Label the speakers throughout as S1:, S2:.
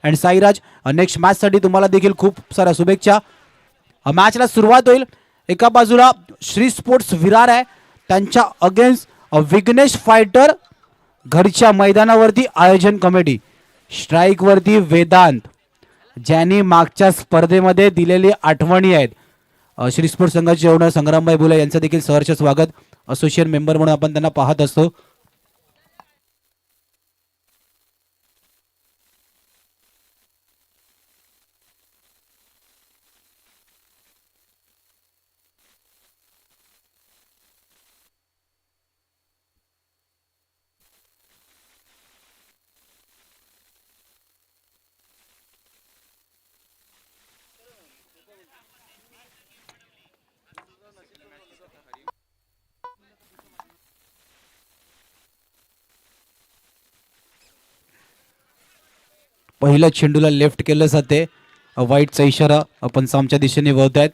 S1: आणि Sairaj next match साठी तुम्हाला देखील खूप साऱ्या शुभेच्छा. मॅचला सुरुवात होईल. एका बाजूला श्री स्पोर्ट्स विरार आहे, त्यांच्या अगेन्स्ट विघ्नेश फायटर. घरच्या मैदानावरती आयोजन कमिटी, स्ट्राईक वरती वेदांत, ज्यांनी मागच्या स्पर्धेमध्ये दिलेली आठवणी आहेत. श्री स्पोर्ट्स संघाचे ओनर संग्रामभाई बुले यांचं देखील सहर्ष स्वागत. असोसिएट मेंबर म्हणून आपण त्यांना पाहत असतो. पहिल्या चेंडूला लेफ्ट केलं जाते. वाईटचा इशारा आपण सामच्या दिशेने वळत आहेत.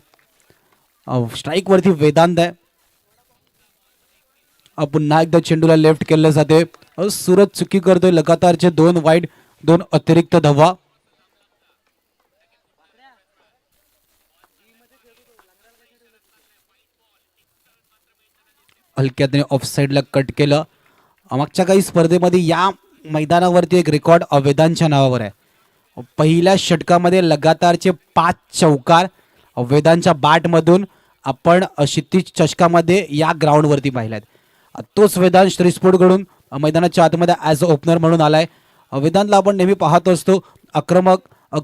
S1: स्ट्राईक वरती वेदांत आहे. पुन्हा एकदा चेंडूला लेफ्ट केलं जाते. सूरज चुकी करतोय. लगातारचे 2 वाईट, 2 अतिरिक्त धावा. हलक्याने ऑफ साइडला कट केलं. मागच्या काही स्पर्धेमध्ये या मैदानावरती एक रेकॉर्ड वेदांतच्या नावावर आहे. पहिल्या षटकामध्ये लगातारचे 5 चौकार वेदांतच्या बॅटमधून आपण क्षितिज चषकामध्ये या ग्राउंडवरती पाहिल्यात. तोच वेदांत श्री स्पोर्टकडून मैदानाच्या आतमध्ये ॲज अ ओपनर म्हणून आलाय. वेदांतला आपण नेहमी पाहत असतो, आक्रमक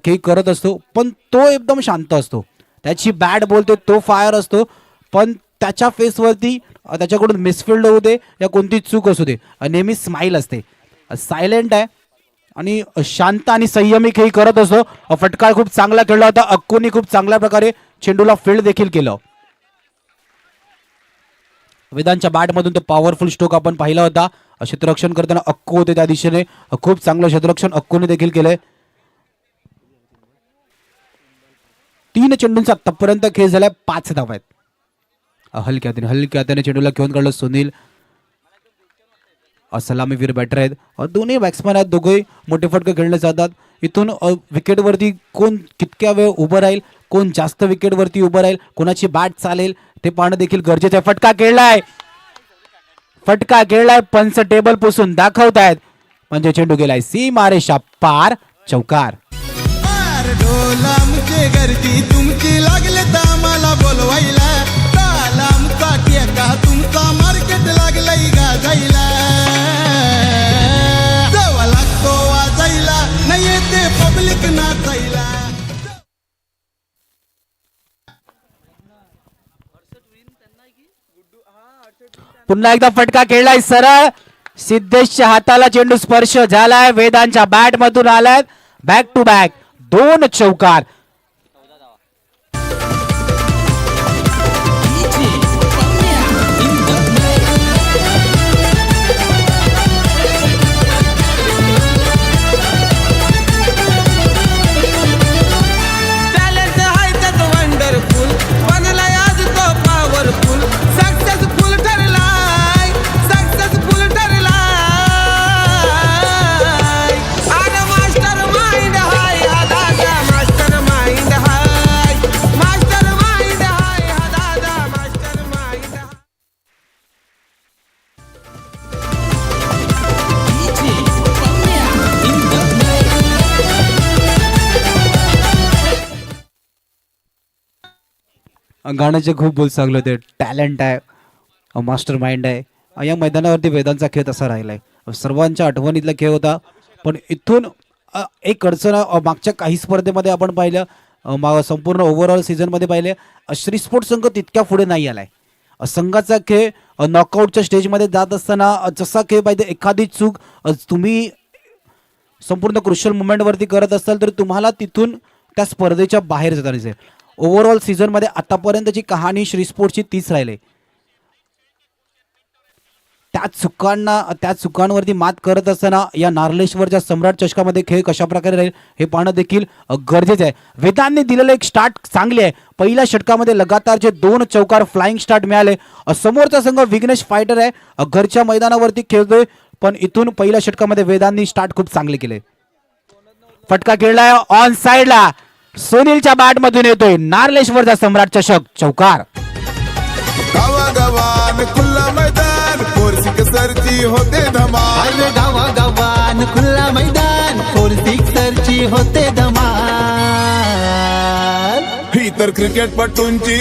S1: खेळ करत असतो, पण तो एकदम शांत असतो. त्याची बॅट बोलते, तो फायर असतो, पण त्याच्या फेसवरती त्याच्याकडून मिसफिल्ड होऊ दे या कोणती चूक असू दे, नेहमी स्माइल असते. सायलेंट आहे आणि शांत आणि संयमी खेळ करत असतो. फटका खूप चांगला खेळला होता. अक्कूनी खूप चांगल्या प्रकारे चेंडूला फील्ड देखील केलं. वेदांतच्या बॅटमधून तो पॉवरफुल स्ट्रोक आपण पाहिला होता. क्षेत्ररक्षण करताना अक्कू होते त्या दिशेने. खूप चांगलं क्षेत्ररक्षण अक्कूने देखील केलंय. 3 चेंडूंचा आतापर्यंत खेळ झालाय. 5 धावा आहेत. हलक्या हाताने चेंडूला घेऊन काढलं सुनील. सलामीवीर बॅटर आहेत. दोन्ही बॅट्समॅन आहेत. दोघे मोठे फटके खेळले जातात. इथून विकेटवरती कोण कितक्या वेळ उभं राहील, कोण जास्त विकेटवरती उभं राहील, कोणाची बॅट चालेल ते पाहणं देखील गरजेचं आहे. फटका खेळलाय. पंच टेबल पुसून दाखवतायत. म्हणजे चेंडू गेलाय सीमारेषा पार. चौकार.
S2: गर्दी तुमची लागले तर आम्हाला बोलवायला. तुमचा मार्केट लागलाय गाजायला. जावा लागतो वाजायला, नाही येते पब्लिक नाचायला.
S1: पुन्हा एकदा फटका खेळलाय सरळ. सिद्धेशच्या हाताला चेंडू स्पर्श झालाय. वेदांतच्या बॅट मधून आलाय. बॅक टू बॅक 2 चौकार. गाण्याचे खूप बोल चांगले होते. टॅलेंट आहे, मास्टर माइंड आहे. या मैदानावरती वेदांचा खेळ तसा राहिलाय. सर्वांच्या आठवणीतला खेळ होता. पण इथून एक अडचण मागच्या काही स्पर्धेमध्ये आपण पाहिलं, संपूर्ण ओव्हरऑल सीझनमध्ये पाहिले, श्री स्पोर्ट्स संघ तितक्या पुढे नाही आलाय. संघाचा खेळ नॉकआउटच्या स्टेजमध्ये जात असताना जसा खेळ पाहिजे, एखादी चूक तुम्ही संपूर्ण क्रुशियल मुवमेंटवरती करत असाल तर तुम्हाला तिथून त्या स्पर्धेच्या बाहेर जाता दिसेल. ओव्हरऑल सीझनमध्ये आतापर्यंतची कहाणी श्री स्पोर्ट्सची तीच राहिली. त्या चुकांवरती मात करत असताना या नार्लेश्वरच्या सम्राट चषकामध्ये खेळ कशा प्रकारे राहील हे पाहणं देखील गरजेचं आहे. वेदांतने दिलेलं एक स्टार्ट चांगली आहे. पहिल्या षटकामध्ये लगातारचे 2 चौकार फ्लाइंग स्टार्ट मिळाले. समोरचा संघ विघ्नेश फायटर आहे, घरच्या मैदानावरती खेळतोय, पण इथून पहिल्या षटकामध्ये वेदांतनी स्टार्ट खूप चांगले केले. फटका खेळलाय ऑन साइडला, सुनीलच्या बॅट मधून येतोय नार्लेश्वरचा सम्राट चषक चौकार.
S2: गावागावान खुल्ला मैदान फोर सिक्सरची होते धमाल.
S3: अरे गावा गावान खुल्ला मैदान फोर सिक्सरची होते धमाल.
S2: ही तर क्रिकेटपटूंची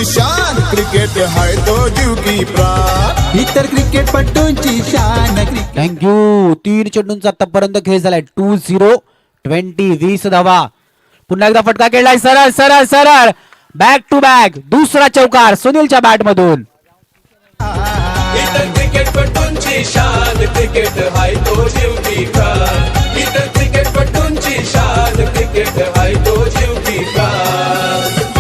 S2: शान. क्रिकेट हाय तो जीव की प्राण.
S3: इतर क्रिकेटपटूंची शान.
S1: थँक्यू. 3 चेंडूंचा आतापर्यंत खेळ झालाय. 2-0 20 धावा. पुन्हा एकदा फटका खेळलाय सरळ सरळ सरळ, बॅक टू बॅक दुसरा चौकार सुनीलच्या बॅट मधून.
S4: इतर क्रिकेटपटूंची शान. क्रिकेट हाय तो जीव की प्राण. इतर क्रिकेटपटूंची शान. क्रिकेट हाय तो जीव की प्राण.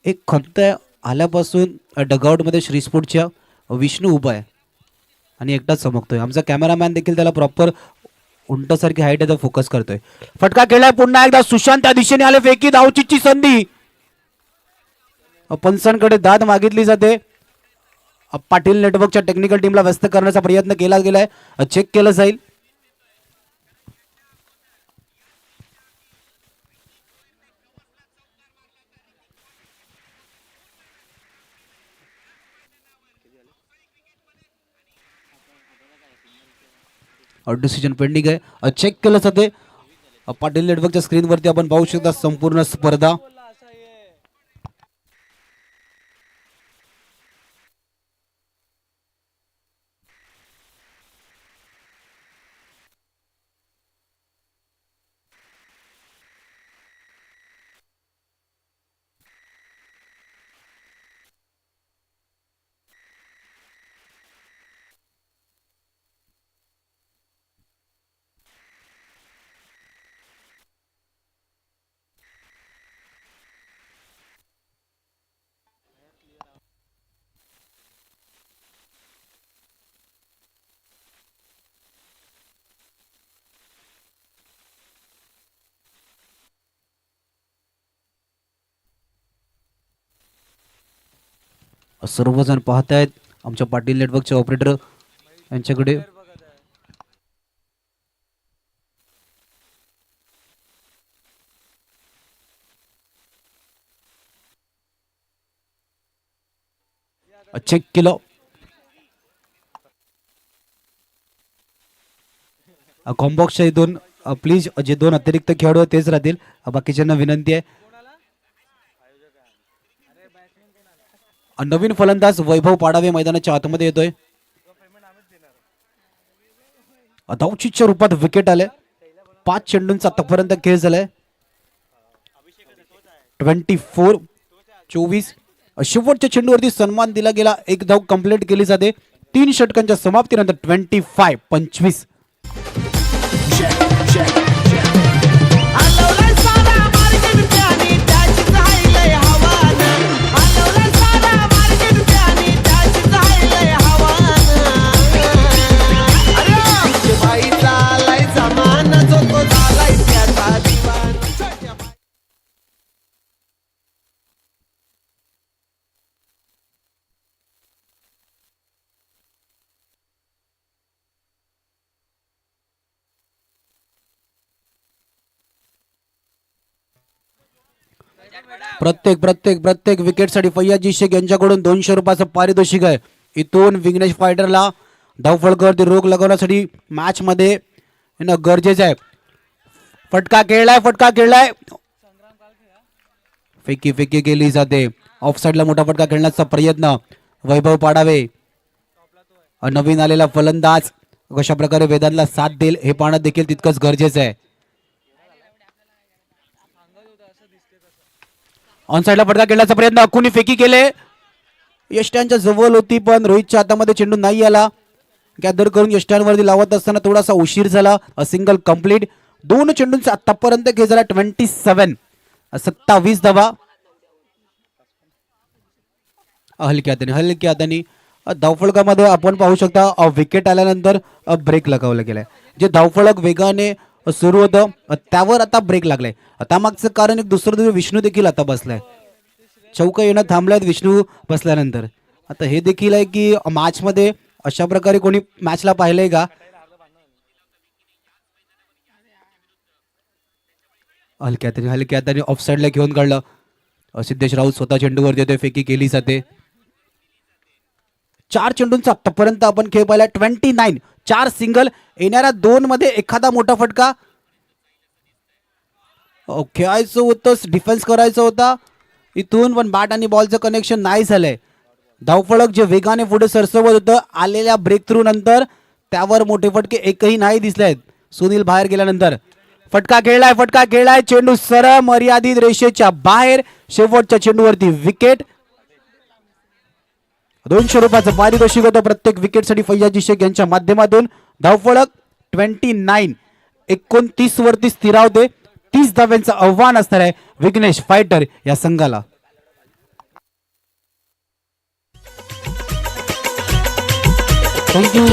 S1: एक खंत आल्यापासून डगआउट मध्ये श्रीस्पोर्टच्या विष्णू उभा आहे आणि एकटाच चमकतोय. आमचा कॅमेरामॅन देखील त्याला प्रॉपर उंटसारखी हाईट आहे फोकस करतोय. फटका खेळलाय पुन्हा एकदा सुशांत त्या दिशेने आले, फेकी धावचीची संधी. पंचांकडे दाद मागितली जाते. पाटील नेटवर्कच्या टेक्निकल टीमला व्यस्त करण्याचा प्रयत्न केला गेलाय, चेक केलं जाईल. डिसिजन पेंडिंग आहे, चेक केलं जाते. पाटील नेटवर्कच्या स्क्रीनवरती आपण पाहू शकता संपूर्ण स्पर्धा. सर्वजण पाहतायत आमच्या पाटील नेटवर्कचे ऑपरेटर यांच्याकडे. चेक केलं. कॉम्बॉक्सच्या इथून प्लीज जे 2 अतिरिक्त खेळाडू आहेत तेच राहतील. बाकीच्यांना विनंती आहे. नवीन फलंदाज वैभव पाडावे मैदानाच्या आतमध्ये येतोय. धावचीच्या रूपात विकेट आले. 5 चेंडूंचा आतापर्यंत खेळ झालाय. 24 शेवटच्या चेंडूवरती सन्मान दिला गेला. 1 धाव कंप्लीट केली जाते. 3 षटकांच्या समाप्तीनंतर 25 प्रत्येक विकेटसाठी फैयाजी शेख यांच्याकडून 200 रुपयाचं पारितोषिक आहे. इथून विघ्नेश फायटरला धावफलकावरती रोख लगवण्यासाठी मॅच मध्ये येणं गरजेचं आहे. फटका खेळलाय. फेकी केली जाते. ऑफ साइडला मोठा फटका खेळण्याचा प्रयत्न. वैभव पाडावे नवीन आलेला फलंदाज कशा प्रकारे वेदांतला साथ देईल हे पाहणं देखील तितकंच गरजेचं आहे. ऑन साईडला फटका खेळण्याचा प्रयत्न, कुणी फेकी केले, यष्ट्यांच्या जवळ होती पण रोहितच्या हातामध्ये चेंडू नाही आला. गॅदर करून यष्ट्यांवरती लावत असताना थोडासा उशीर झाला. Single complete. 2 चेंडूंचा आतापर्यंत खेळ झाला 27 धावा. हलक्या हाताने धावफलकामध्ये आपण पाहू शकता विकेट आल्यानंतर ब्रेक लगावला गेलाय. जे धावफलक वेगाने सुरू होतं त्यावर आता ब्रेक लागलाय. आता मागचं कारण एक दुसरं विष्णू देखील आता बसलाय. चौका येणं थांबल्यात विष्णू बसल्यानंतर. आता हे देखील आहे की मॅच मध्ये अशा प्रकारे कोणी मॅचला पाहिलंय का? हलक्या हाताने ऑफ साईडला घेऊन काढलं. सिद्धेश राऊत स्वतः चेंडूवरती येते, फेकी केली जाते. 4 चेंडूंचा आतापर्यंत आपण खेळ पाहिला 29. 4 सिंगल. येणाऱ्या 2 मध्ये एखादा मोठा फटका खेळायचं होतं, डिफेन्स करायचं होता इथून, पण बॅट आणि बॉलचं कनेक्शन नाही झालंय. धावफलक जे वेगाने पुढे सरसवत होतं आलेल्या ब्रेक थ्रू नंतर त्यावर मोठे फटके एकही नाही दिसले आहेत. सुनील बाहेर गेल्यानंतर फटका खेळलाय. चेंडू सरळ मर्यादित रेषेच्या बाहेर. शेवटच्या चेंडूवरती विकेट. 200 रुपयाचं पारितोषिक होतं प्रत्येक विकेटसाठी फैयाजी शेख यांच्या माध्यमातून. धावफलक 29 वरती स्थिरावते. 30 धाव्यांचं आव्हान असणार आहे विघ्नेश फायटर या संघाला. थँक्यू.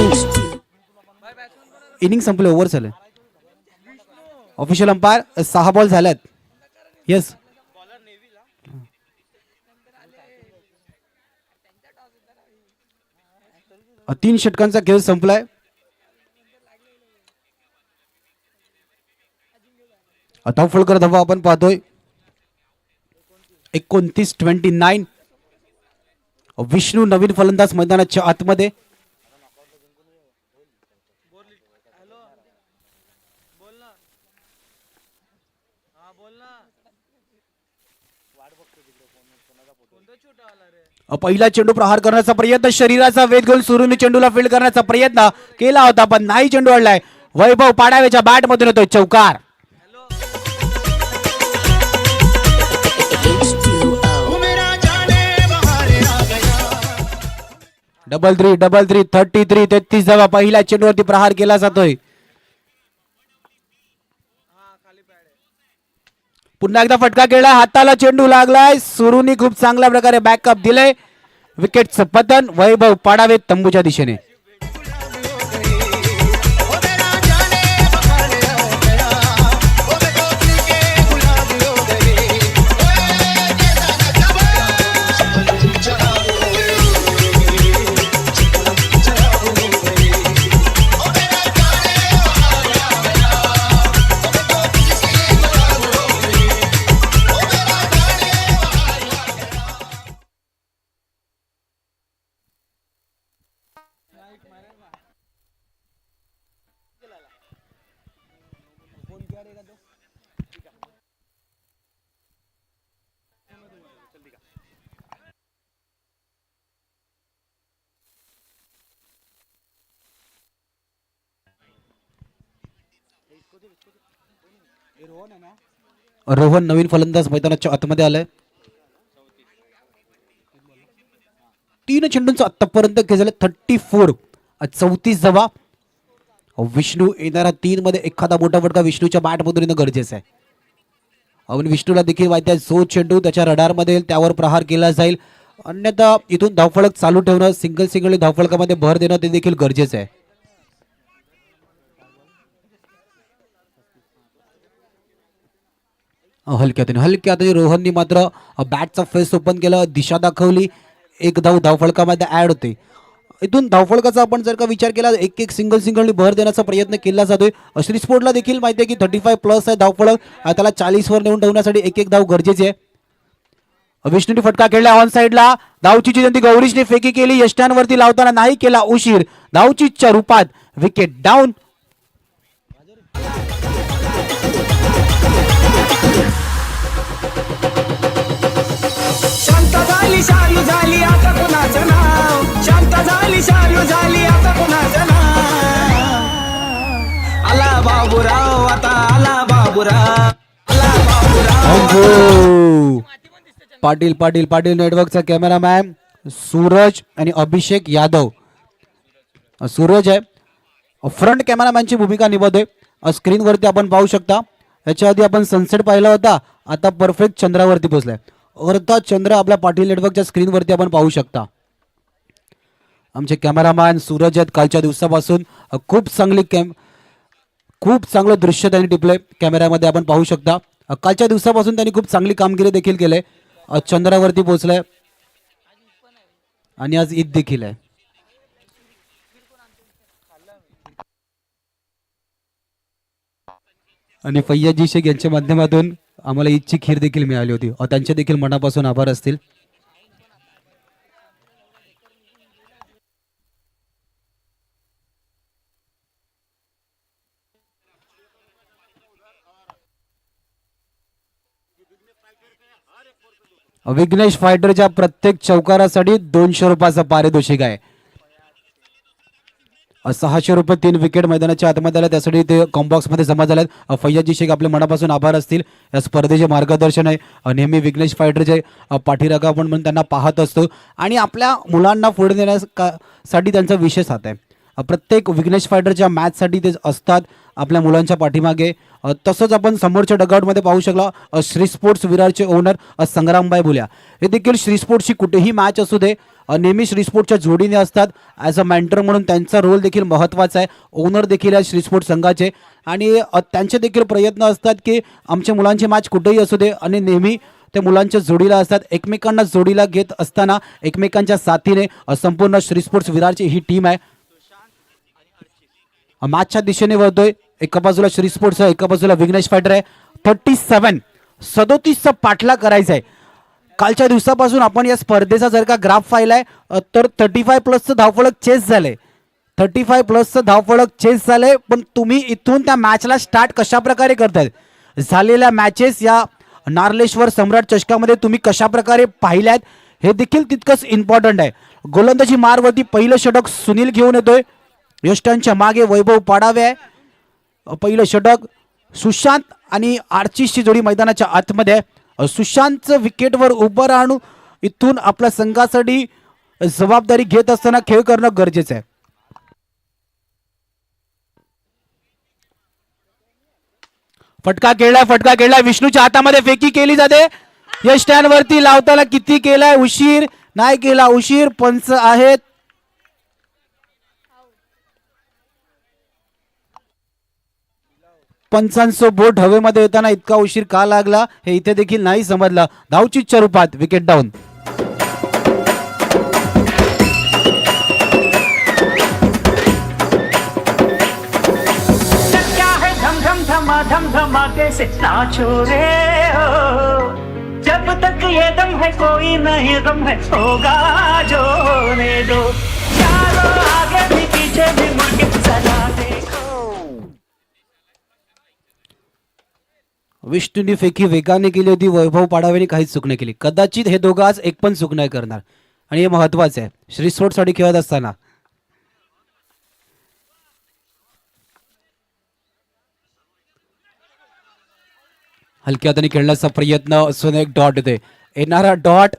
S1: इनिंग संपले, ओव्हर झाले. ऑफिशियल अंपायर 6 बॉल झाल्यात. येस, तीन षटकांचा खेळ संपलाय. धावफलकर धावा आपण पाहतोय 29. विष्णू नवीन फलंदाज मैदानाच्या आतमध्ये. पहिला चेंडू प्रहार करण्याचा प्रयत्न, शरीराचा वेध घेऊन सुरूने चेंडूला फील्ड करण्याचा प्रयत्न केला होता पण नाही चेंडू अडलाय. वैभव पाडावेच्या बॅट मधून होतोय चौकार. डबल थ्री 33 धावा. पहिल्या चेंडूवरती प्रहार केला जातोय. पुन्हा एकदा फटका खेळला, हाताला चेंडू लागलाय. सुरूनी खूप चांगल्या प्रकारे बॅकअप दिलंय. विकेटचं पतन. वैभव पाडावे तंबूच्या दिशेने. रोहन नवीन फलंदाज मैदानाच्या आतमध्ये आलाय. 3 चेंडूंचा आतापर्यंत खेळ झाले 34 धावा. विष्णू येणाऱ्या 3 मध्ये एखादा मोठा फटका विष्णूच्या बॅट मधून येणं गरजेचं आहे. आणि विष्णूला देखील माहिती आहे जो चेंडू त्याच्या रडार मध्ये येईल त्यावर प्रहार केला जाईल. अन्यथा इथून धावफलक चालू ठेवणं, सिंगल धावफलकामध्ये भर देणं ते देखील गरजेचं आहे. हलक्यात रोहननी मात्र बॅटचा फेस ओपन केला, दिशा दाखवली. 1 धाव धावफलकामध्ये ऍड होते. इथून धावफलकाचा आपण जर का विचार केला एक सिंगल भर देण्याचा प्रयत्न केला जातोय. श्रीस्पोर्टला देखील माहिती आहे की 35+ आहे धावफलक. त्याला 40 वर नेऊन ठेवण्यासाठी एक धाव गरजेची आहे. विष्णूने फटका खेळला ऑन साईडला. धावची चिंती गौरीशने फेकी केली, यष्ट्यांवरती लावताना नाही केला उशीर. धावचीच्या रूपात विकेट डाऊन.
S5: शालू झाली आता कोणाचं नाव, शांत झाली शालू झाली आता कोणाचं नाव. आला बाबूराव आता आला बाबूराव, आला बाबूराव.
S1: पाटील पाटील पाटील नेटवर्कचा कॅमेरामॅन सूरज आणि अभिषेक यादव. सूरज आहे फ्रंट कॅमेरामॅनची भूमिका निभावतोय. स्क्रीनवरती आपण पाहू शकता. याच्या आधी आपण सनसेट पाहिला होता, आता परफेक्ट चंद्रावरती पोहोचलाय. अर्धा चंद्र आपल्या पाटील नेटवर्कच्या स्क्रीनवरती आपण पाहू शकता. आमचे कॅमेरामॅन सूरज आहेत. कालच्या दिवसापासून खूप चांगलं दृश्य त्यांनी टिपलंय कॅमेऱ्यामध्ये आपण पाहू शकता. कालच्या दिवसापासून त्यांनी खूप चांगली कामगिरी देखील केली. चंद्रावरती पोहोचलाय आणि आज ईद देखील आहे. आणि फैयाजी शेख यांच्या माध्यमातून आम्हाला ईदची खीर देखील मिळाली होती. त्यांचे देखील मनापासून आभार असतील. विघ्नेश फायटरच्या प्रत्येक चौकारासाठी 200 रुपयाचा पारितोषिक आहे. 600 रुपये 3 विकेट मैदानाच्या आतमध्ये आल्या, त्यासाठी ते कॉम्बॉक्स मध्ये जमा झाल्यात. फैयाजी शेख आपले मनापासून आभार असतील. या स्पर्धेचे मार्गदर्शन आहे नेहमी विघ्नेश फायटरचे पाठीराखा आपण म्हणून त्यांना पाहत असतो आणि आपल्या मुलांना पुढे नेण्यासाठी त्यांचा विशेष हात आहे. प्रत्येक विघ्नेश फायटरच्या मॅचसाठी ते असतात आपल्या मुलांच्या पाठीमागे. तसंच आपण समोरच्या डगआउटमध्ये पाहू शकला श्री स्पोर्ट्स विरारचे ओनर संग्रामबाई बुल्या हे देखील श्री स्पोर्ट्सची कुठेही मॅच असू दे नेहमी श्री स्पोर्ट्सच्या जोडीने असतात. ॲज अ मेंटर म्हणून त्यांचा रोल देखील महत्त्वाचा आहे. ओनर देखील आहे श्री स्पोर्ट्स संघाचे आणि त्यांचे देखील प्रयत्न असतात की आमच्या मुलांची मॅच कुठेही असू दे आणि नेहमी ते मुलांच्या जोडीला असतात. एकमेकांना जोडीला घेत असताना एकमेकांच्या साथीने संपूर्ण श्री स्पोर्ट्स विरारची ही टीम आहे. मॅचच्या दिशेने वळतोय. एका बाजूला श्री स्पोर्ट्स आहे, एका बाजूला विघ्नेश फायटर आहे. 37चा पाठला करायचा आहे. कालच्या दिवसापासून आपण या स्पर्धेचा जर का ग्राफ पाहिलाय तर 35+ धावफलक चेस झाले. 35+ धावफलक चेस झाले. पण तुम्ही इथून त्या मॅचला स्टार्ट कशा प्रकारे करताय, झालेल्या मॅचेस या नार्लेश्वर सम्राट चषकामध्ये तुम्ही कशा प्रकारे पाहिल्यात हे देखील तितकंच इम्पॉर्टंट आहे. गोलंदाजी मार्गवरती पहिलं षटक सुनील घेऊन येतोय. यष्टांच्या मागे वैभव पाडावे आहे. पहिलं षटक सुशांत आणि आर्चिसची जोडी मैदानाच्या आतमध्ये आहे. सुशांतचं विकेटवर उभं राहून इथून आपल्या संघासाठी जबाबदारी घेत असताना खेळ करणं गरजेचं आहे. फटका खेळलाय विष्णूच्या हातामध्ये फेकी केली जाते. यष्टांवरती लावताना किती केलाय, उशीर नाही केला. उशीर पंच आहेत. पंचांचं बोट हवेमध्ये येताना इतका उशीर का लागला हे इथे देखील नाही समजला. धावचीच्या रूपात विकेट डाऊन.
S5: क्या है धम धम धमा धम धमाके से नाचो रे हो. जब तक ये दम है कोई नहीं गम है होगा जो होने दो. चलो आगे भी पीछे भी मुड़ के जरा देखो.
S1: विष्णूने फेकी वेगाने केली होती. वैभव पाडावेने काहीच चूक नाही केली. कदाचित हे दोघं आज एक पण चूक नाही करणार आणि हे महत्वाचं आहे श्री स्पोर्ट्ससाठी खेळत असताना. हलक्या हाताने खेळण्याचा प्रयत्न असून एक डॉट येते. येणारा डॉट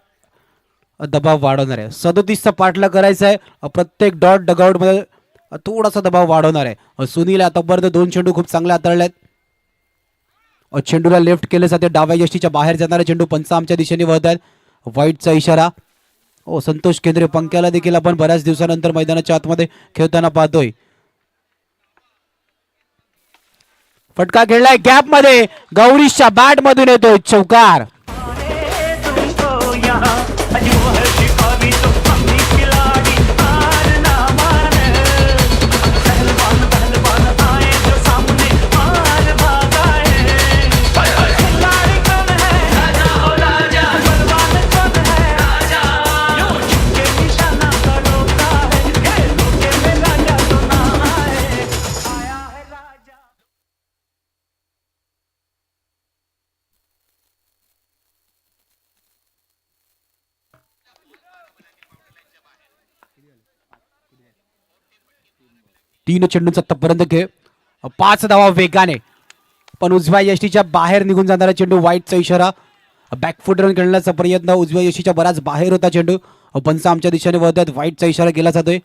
S1: दबाव वाढवणार आहे. 37चा पाठला करायचा आहे. प्रत्येक डॉट डगआउट मध्ये थोडासा दबाव वाढवणार आहे. सुनील आतापर्यंत 2 चेंडू खूप चांगले हाताळलेत. चेंडूला लेफ्ट केले जाते. डाव्या यष्टीच्या बाहेर जाणारे चेंडू पंच आमच्या दिशेने वळत आहेत. वाईटचा इशारा. संतोष केंद्रे पंख्याला देखील आपण बऱ्याच दिवसानंतर मैदानाच्या आतमध्ये खेळताना पाहतोय. फटका खेळलाय गॅप मध्ये. गौरीशच्या बॅट मधून येतोय चौकार.
S5: तुमको यहाँ अजूबा शिकावी तो अपनी खिलाड़ी हार ना माने. पहलवान पहलवान आए जो सामने मार भागाए. खिलाड़ी कौन है राजा ओ राजा. पहलवान कौन है राजा. जो के निशाना करोता है खेलों के में राजा तो ना आए. आया है राजा.
S1: तीन चेंडूंचा आतापर्यंत खेळ. 5 धावा वेगाने पण उजव्या यष्टीच्या बाहेर निघून जाणारा चेंडू. वाईटचा इशारा. बॅकफुट रन खेळण्याचा प्रयत्न उजव्या यशीच्या बराच बाहेर होता चेंडू. पंच आमच्या दिशेने वळतात. वाईटचा इशारा केला जातोय.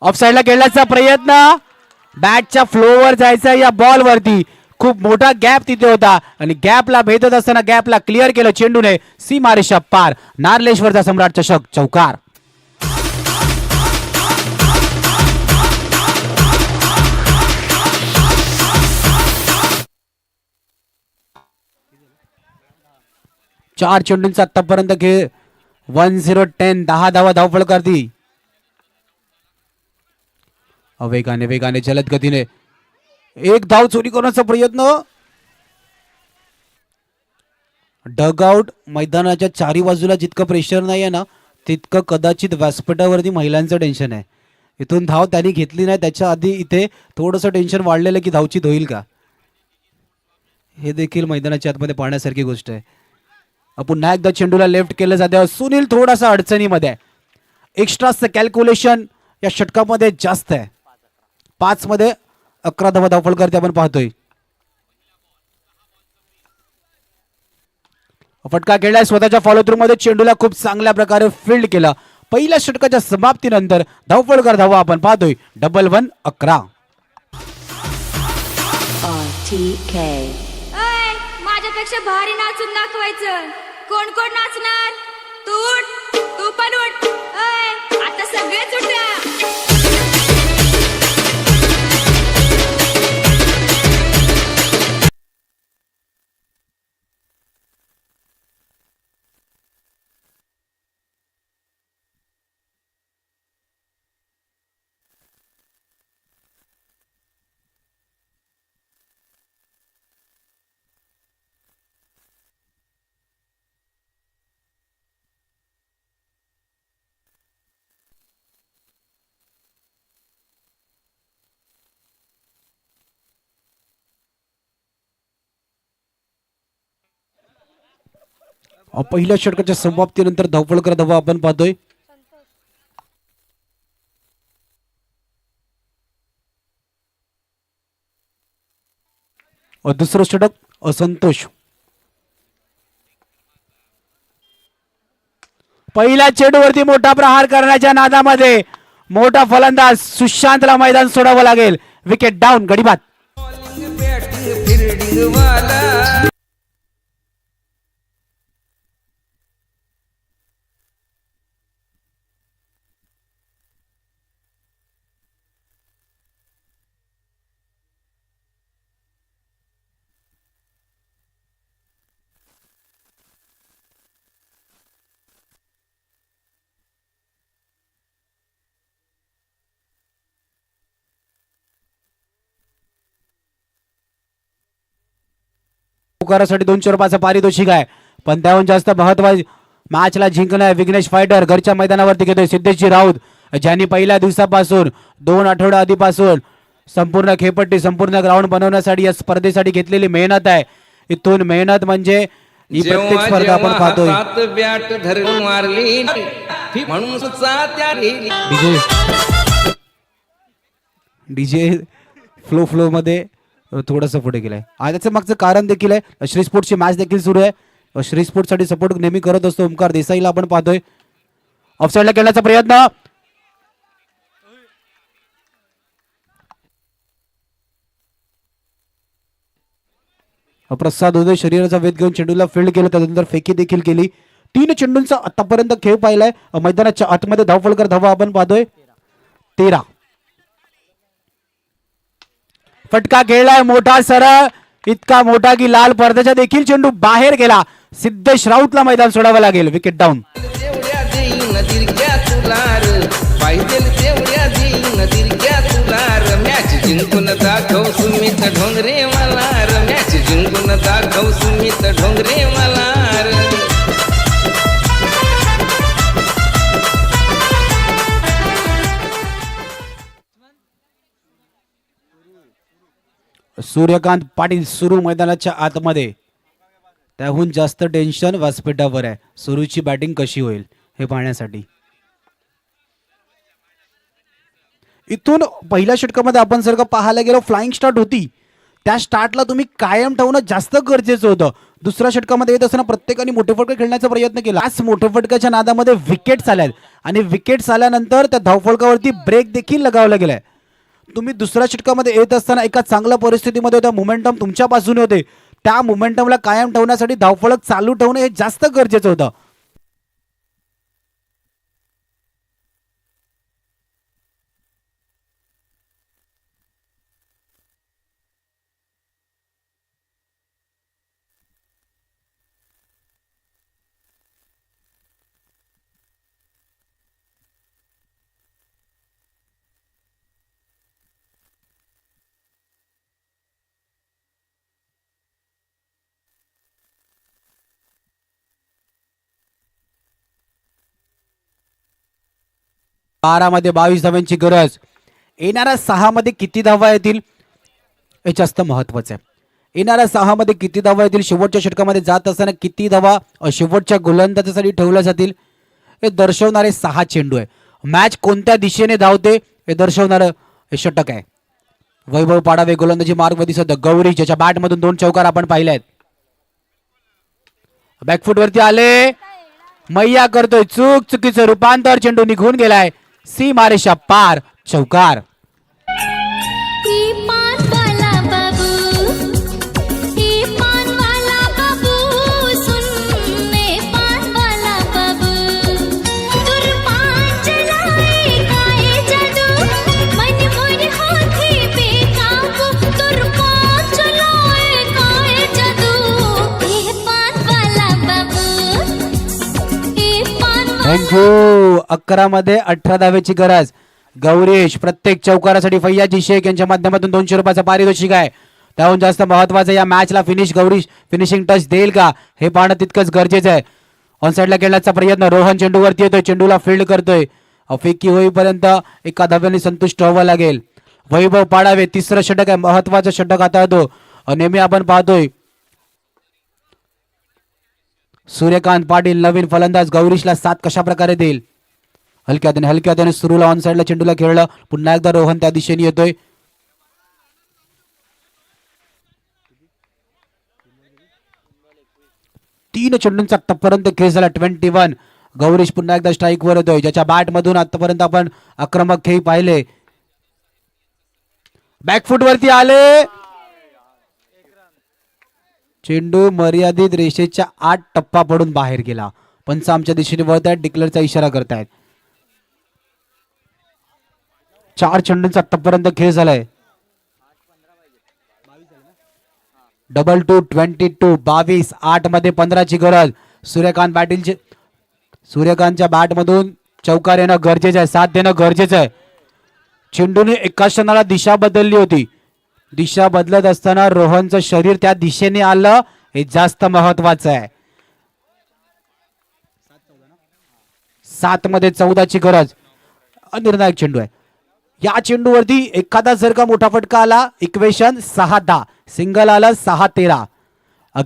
S1: ऑफ साईडला खेळण्याचा प्रयत्न, बॅटच्या फ्लोवर जायचा या बॉल वरती. खूप मोठा गॅप तिथे होता आणि गॅपला भेदत असताना गॅपला क्लिअर केलं चेंडूने. सीमारेषा पार. नार्लेश्वरचा सम्राट चषक चौकार. चार चेंडूंचा आतापर्यंत खेळ. 10-10 10 धावफळ करती. वेगाने जलद गतीने एक धाव चोरी करण्याचा प्रयत्न. डगआउट मैदानाच्या चारी बाजूला जितकं प्रेशर नाही आहे ना, तितकं कदाचित व्यासपीठावरती महिलांचं टेन्शन आहे. इथून धाव त्यांनी घेतली नाही त्याच्या आधी इथे थोडंसं टेन्शन वाढलेलं की धावचीत होईल का, हे देखील मैदानाच्या आतमध्ये पाहण्यासारखी गोष्ट आहे. पुन्हा एकदा चेंडूला लेफ्ट केलं जाते. सुनील थोडासा अडचणीमध्ये आहे. एक्स्ट्राचं कॅल्क्युलेशन या षटकामध्ये जास्त आहे. 5 मध्ये 11 धावा धावफळ करते आपण पाहतोय. फटका खेळलाय स्वतःच्या फॉलो थ्रू मध्ये. चेंडूला खूप चांगल्या प्रकारे फील्ड केला. पहिल्या षटकाच्या समाप्तीनंतर धावफळकर धावा आपण पाहतोय. 11-11.
S6: RTK.
S7: अय, माझ्यापेक्षा भारी नाचून दाखवायचं. कोण कोण नाचणार? तू उठ, तू पण उठ. अय, आता सगळेच उठा.
S1: पहिल्या षटकाच्या समाप्तीनंतर धावफळकर धावा आपण पाहतोय. दुसरं षटक असंतोष. पहिल्या चेंडूवरती मोठा प्रहार करण्याच्या नादामध्ये मोठा फलंदाज सुशांतला मैदान सोडावं लागेल. Wicket down. गडीबाद. पुकारासाठी 200 रुपयाचं पारितोषिक आहे. पण त्याहून जास्त महत्वाचं मॅचला जिंकणं. विघ्नेश फायटर घरच्या मैदानावरती घेतोय. सिद्धेशजी राऊत ज्यांनी पहिल्या दिवसापासून 2 आठवड्या आधीपासून संपूर्ण खेळपट्टी संपूर्ण ग्राउंड बनवण्यासाठी या स्पर्धेसाठी घेतलेली मेहनत आहे. इथून मेहनत म्हणजे ही प्रत्येक स्पर्धा आपण पाहतोय.
S8: बॅट धरून मारली म्हणून
S1: डीजे फ्लो मध्ये थोडंसं पुढे गेलंय. आणि त्याचं मागचं कारण देखील आहे. श्री स्पोर्ट्सची मॅच देखील सुरू आहे. श्री स्पोर्ट्स साठी सपोर्ट नेहमी करत असतो ओमकार देसाईला आपण पाहतोय. ऑफसाईडला खेळण्याचा प्रयत्न. प्रसाद उदय शरीराचा वेध घेऊन चेंडूला फील्ड केलं. त्यानंतर फेकी देखील केली. 3 चेंडूंचा आतापर्यंत खेळ पाहिलाय. मैदानाच्या आतमध्ये धावफळकर धावा आपण पाहतोय. 13. फटका खेळलाय मोठा सरळ. इतका मोठा की लाल पडद्याच्या देखील चेंडू बाहेर गेला. सिद्धेश राऊतला मैदान सोडावं लागेल. Wicket down.
S8: तेवढ्या देईन दिरक्या तुलार पाहिजे तेवढ्या देईन दिरक्या तुलार मॅच जिंकून दाखव सुमित ढोंगरे मलार मॅच जिंकून दाखव सुमित ढोंगरे मलार.
S1: सूर्यकांत पाटील सुरू मैदानाच्या आतमध्ये. त्याहून जास्त टेन्शन व्यासपीठावर आहे. सुरूची बॅटिंग कशी होईल हे पाहण्यासाठी. इथून पहिल्या षटकामध्ये आपण जर का पाहायला गेलो फ्लाइंग स्टार्ट होती. त्या स्टार्टला तुम्ही कायम ठेवणं जास्त गरजेचं होतं. दुसऱ्या षटकामध्ये येत असताना प्रत्येकाने मोठे फटके खेळण्याचा प्रयत्न केला. आज मोठे फटक्याच्या नादामध्ये विकेट्स आल्यात आणि विकेट्स आल्यानंतर त्या धावफलकावरती ब्रेक देखील लगावला गेलाय. तुम्ही दुसऱ्या षटकामध्ये येत असताना एका चांगल्या परिस्थितीमध्ये होत्या, मोमेंटम तुमच्या बाजूने होते. त्या मोमेंटमला कायम ठेवण्यासाठी धावफलक चालू ठेवणं हे जास्त गरजेचं होतं. बारामध्ये 22 धावांची गरज. येणाऱ्या 6 मध्ये किती धावा येतील हे जास्त महत्वाचं आहे. येणाऱ्या 6 मध्ये किती धावा येतील, शेवटच्या षटकामध्ये जात असताना किती धावा शेवटच्या गोलंदाजासाठी ठेवल्या जातील हे दर्शवणारे 6 चेंडू आहे. मॅच कोणत्या दिशेने धावते हे दर्शवणारं हे षटक आहे. वैभव पाडावे गोलंदाजी मार्गमध्ये दिसत. गौरी ज्याच्या बॅटमधून 2 चौकार आपण पाहिले आहेत. बॅकफूट वरती आले, मैया करतोय चुकीचं रूपांतर, चेंडू निघून गेलाय सीमारेषा पार, चौकार. थँक्यू. 11 मध्ये 18 धावेची गरज. गौरीश प्रत्येक चौकारासाठी फैयाजी शेख यांच्या माध्यमातून 200 रुपयाचा पारितोषिक आहे. त्याहून जास्त महत्वाचं या मॅचला गौरीश फिनिशिंग टच देईल का हे पाहणं तितकंच गरजेचं आहे. ऑन साईडला खेळण्याचा प्रयत्न. रोहन चेंडूवरती येतोय, चेंडूला फील्ड करतोय. फेकी होईपर्यंत एका धाव्याने संतुष्ट व्हावं लागेल. वैभव पाडावे तिसरं षटक आहे, महत्वाचं षटक आता येतो. नेहमी आपण पाहतोय सूर्यकांत पाटील नवीन फलंदाज गौरीशला साथ कशा प्रकारे देईल. हलक्या हाताने सुरूला ऑन साईडला चेंडूला खेळलं. पुन्हा एकदा रोहन त्या दिशेने येतोय. तीन चेंडूंचा आतापर्यंत खेळ झाला. 21. गौरीश पुन्हा एकदा स्ट्राईक वर येतोय, ज्याच्या बॅट मधून आतापर्यंत आपण आक्रमक खेळ पाहिले. बॅकफूट वरती आले, चेंडू मर्यादित रेषेच्या 8 टप्पा पडून बाहेर गेला. पंच आमच्या दिशेने वळत आहेत, डिक्लेअरचा इशारा करतायत. 4 चेंडूंचा आतापर्यंत खेळ झालाय. 2-2 22 22 8 मध्ये 15 ची गरज. सूर्यकांतच्या बॅट मधून चौकार येणं गरजेचं आहे, साथ देणं गरजेचं आहे. चेंडूने एका क्षणाला दिशा बदलली होती. दिशा बदलत असताना रोहनचं शरीर त्या दिशेने आलं हे जास्त महत्वाचं आहे. 7 मध्ये 14 ची गरज. निर्णायक चेंडू आहे. या चेंडूवरती एखादा जर का मोठा फटका आला, इक्वेशन 6-10, सिंगल आलं 6-13.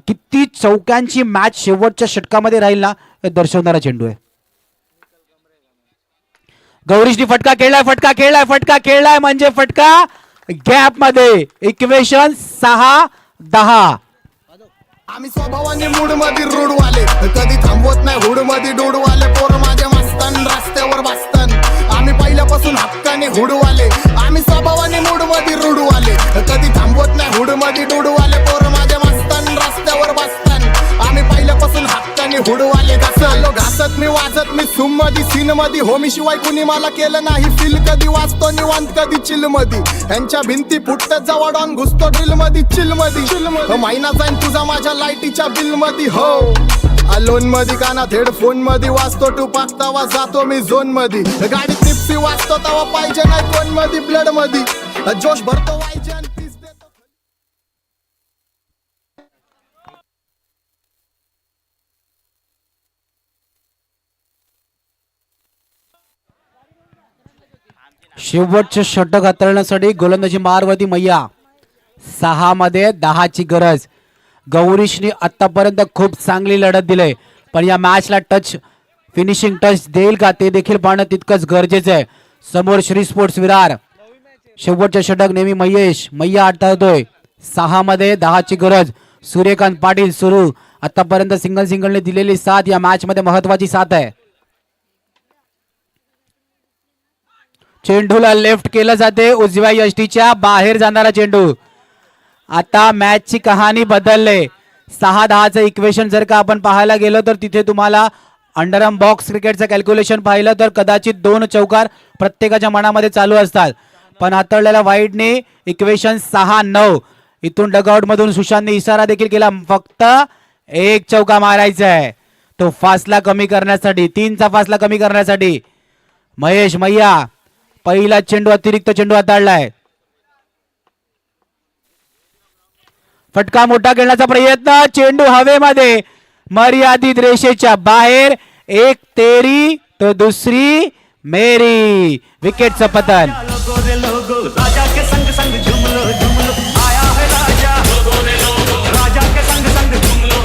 S1: किती चौक्यांची मॅच शेवटच्या षटकामध्ये राहील ना हे दर्शवणारा चेंडू आहे. गौरीशनी फटका खेळलाय म्हणजे फटका गॅप मध्ये. इक्वेशन 6-10.
S2: आम्ही स्वभावाने मूड मध्ये रूढ वाले, कधी थांबवत नाही हुड मध्ये डूड वाले. पोर माझ्या मस्तान रस्त्यावर बसतान, आम्ही पहिल्यापासून हक्काने हुड वाले. आम्ही स्वभावाने मूड मध्ये रूढ वाले, कधी थांबवत नाही हुड मध्ये डूड वाले. पोर माझ्या मस्तान रस्त्यावर बसतान, आम्ही पहिल्यापासून हक्काने हुड वाले. घासलो घासत मी वाजत मी सूम मध्ये सीन मध्ये. होमी शिवाय कुणी मला केलं नाही फील. कधी वाचतो निवांत कधी चिल मध्ये. यांच्या भिंती फुटत जवळ ऑन घुसतो ड्रिल मध्ये चिल मध्ये. महिना जाईन तुझा माझ्या लाईटीच्या बिल मध्ये. हो लोन मध्ये कानात हेडफोन मध्ये वाचतो टू पाकतावा जातो मी झोन मध्ये. गाडी टिप्सी वाचतो तवा पाहिजे नाही कोण मध्ये ब्लड मध्ये. जोश भरतो वायजे आणि पीस देतो.
S1: शेवटचे षटक हाताळण्यासाठी गोलंदाजी मारवती मैया. 6 मध्ये 10 ची गरज. गौरीशने आतापर्यंत खूप चांगली लढत दिली, पण या मॅचला फिनिशिंग टच देईल का ते देखील पाहणं तितकंच गरजेचं आहे. समोर श्री स्पोर्ट्स विरार. शेवटचे षटक नेहमी मैया आटवतोय. 6 मध्ये 10 ची गरज. सूर्यकांत पाटील सुरू. आतापर्यंत सिंगलने दिलेली साथ या मॅच मध्ये महत्वाची साथ आहे. चेंडूला लेफ्ट केलं जाते, उजव्या यष्टीच्या बाहेर जाणारा चेंडू. आता मॅचची कहाणी बदलले. 6-10चं इक्वेशन जर का आपण पाहायला गेलो तर तिथे तुम्हाला अंडरआर्म बॉक्स क्रिकेटचं कॅल्क्युलेशन पाहिलं तर कदाचित 2 चौकार प्रत्येकाच्या मनामध्ये चालू असतात. पण हाताळलेल्या वाईडने इक्वेशन 6-9. इथून डगआउट मधून सुशांतने इशारा देखील केला, फक्त 1 चौका मारायचा आहे. तो फासला कमी करण्यासाठी, 3चा फासला कमी करण्यासाठी महेश मैया पहिला चेंडू, अतिरिक्त चेंडू हाताळलाय. फटका मोठा खेळण्याचा प्रयत्न, चेंडू हवेमध्ये मर्यादित रेषेच्या बाहेर. एक तेरी तो दुसरी मेरी. विकेटचं पतन.
S5: लोगो रे लोगो राजा के संग संग झूम लो आया है राजा. राजा के संग संग झूम लो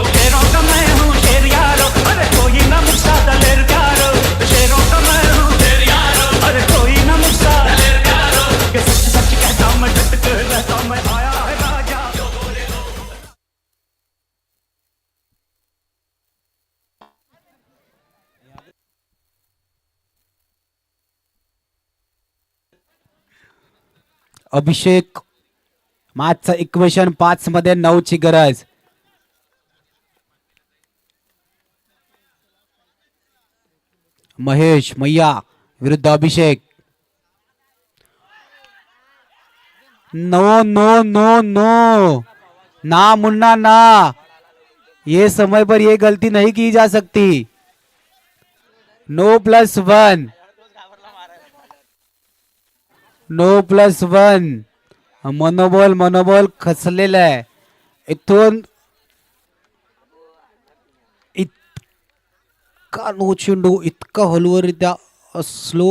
S5: शेरों का मैं हूँ शेर यारो. अरे कोई ना मुझसा दलेर प्यारो. शेरों का मैं हूँ शेर यारो. अरे कोई ना मुझसा दलेर प्यारो. के सच सच कहता मैं डट कर रहता मैं आया है राजा.
S1: अभिषेक मॅचचं इक्वेशन 5 मध्ये 9 ची गरज. महेश मैया विरुद्ध अभिषेक. नो नो नो नो ना मुन्ना ना, ये समय पर ये गलती नहीं की जा सकती. No +1, no +1. मनोबल खचलेलं आहे. इथून इतका नो चेंडू इतका हलुवारीत्या स्लो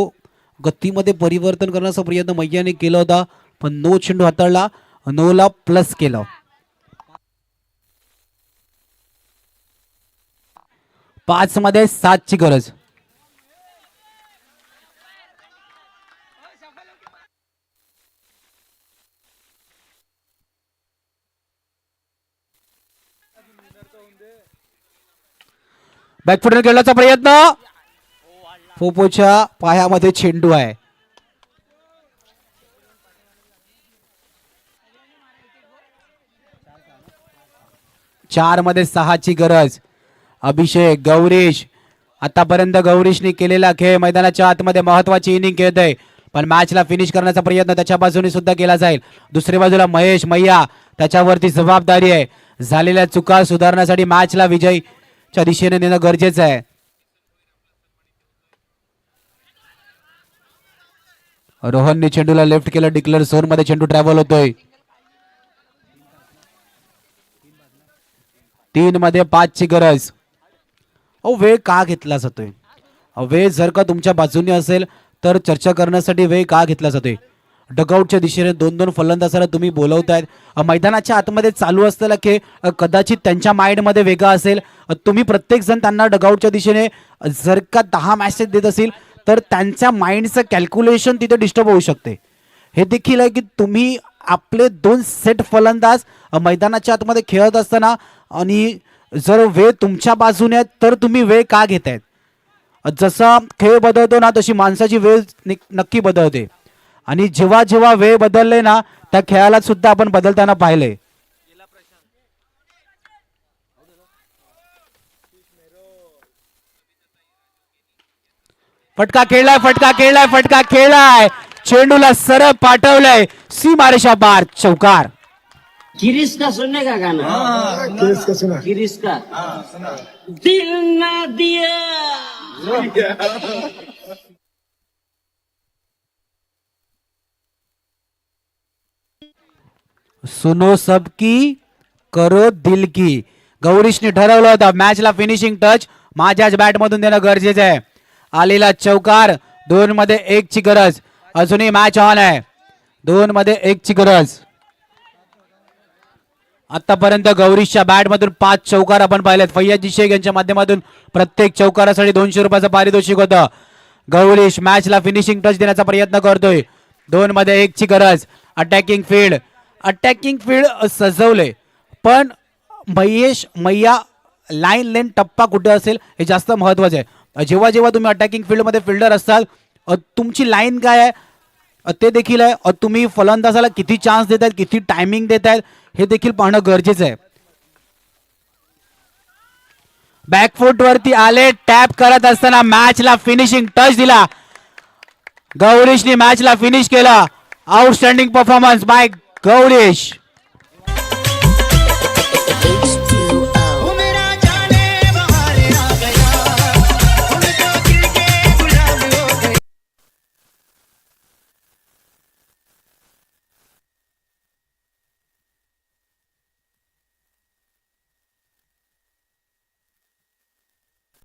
S1: गतीमध्ये परिवर्तन करण्याचा प्रयत्न मैयाने केला होता, पण नो चेंडू हाताळला, 9ला प्लस केलं. 5 मध्ये 7 ची गरज. बॅकफुटने खेळण्याचा प्रयत्न, पोपोच्या पायामध्ये चेंडू आहे. चार मध्ये 6 ची गरज. अभिषेक गौरीश, आतापर्यंत गौरीशने केलेला खेळ मैदानाच्या आतमध्ये महत्वाची इनिंग खेळतोय, पण मॅचला फिनिश करण्याचा प्रयत्न त्याच्या बाजूने सुद्धा केला जाईल. दुसऱ्या बाजूला महेश मैया, त्याच्यावरती जबाबदारी आहे. झालेल्या चुका सुधारण्यासाठी मॅचला विजयच्या दिशेने नेणं गरजेचं आहे. रोहनने चेंडूला लेफ्ट केलं, डिक्लेअर झोन मध्ये चेंडू ट्रॅव्हल होतोय. 3 मध्ये 5 ची गरज. वेळ का घेतला जातोय? वेळ जर का तुमच्या बाजूने असेल तर चर्चा करण्यासाठी वेळ का घेतला जातोय? डगआउटच्या दिशेने 2-2 फलंदाजाला तुम्ही बोलवतायत. मैदानाच्या आतमध्ये चालू असलेला खेळ कदाचित त्यांच्या माइंडमध्ये वेगळा असेल. तुम्ही प्रत्येक जण त्यांना डगआउटच्या दिशेने जर का 10 मॅसेज देत असेल तर त्यांच्या माइंडचं कॅल्क्युलेशन तिथे डिस्टर्ब होऊ शकते. हे देखील आहे की तुम्ही आपले 2 सेट फलंदाज मैदानाच्या आतमध्ये खेळत असताना आणि जर वेळ तुमच्या बाजूने आहे तर तुम्ही वेळ का घेतायत? जसा खेळ बदलतो ना तशी माणसाची वेळ नक्की बदलते, आणि जेव्हा जेव्हा वेळ बदलले ना त्या खेळाला सुद्धा आपण बदलताना पाहिले. फटका खेळलाय, फटका खेळलाय, फटका खेळलाय. चेंडूला सरळ पाठवलंय सीमारेषा बार. चौकार.
S6: किरिस का सुनने का गाना? किरिस का दिल ना दिया.
S1: सुनो सबकी करो दिल की. गौरीशने ठरवलं होतं मॅचला फिनिशिंग टच माझ्याच बॅट मधून देणं गरजेचं आहे. आलेला चौकार. 2 मध्ये 1 ची गरज. अजूनही मॅच ऑन आहे. 2 मध्ये 1 ची गरज. आतापर्यंत गौरीशच्या बॅट मधून 5 चौकार आपण पाहिलेत. फैयाजी शेख यांच्या माध्यमातून प्रत्येक चौकारासाठी 200 रुपयाचं पारितोषिक होतं. गौरीश मॅचला फिनिशिंग टच देण्याचा प्रयत्न करतोय. 2 मध्ये 1 ची गरज. Attacking field. अटॅकिंग फील्ड सजवले, पण महेश मैया लाईन लेन टप्पा कुठे असेल हे जास्त महत्वाचं आहे. जेव्हा जेव्हा तुम्ही अटॅकिंग फील्डमध्ये फिल्डर असाल, तुमची लाईन काय आहे ते देखील आहे. तुम्ही फलंदाजाला किती चान्स देत आहेत, किती टायमिंग देत आहेत हे देखील पाहणं गरजेचं आहे. बॅकफूट वरती आले, टॅप करत असताना मॅचला फिनिशिंग टच दिला. गौरीशने मॅचला फिनिश केला. Outstanding performance by Gourish.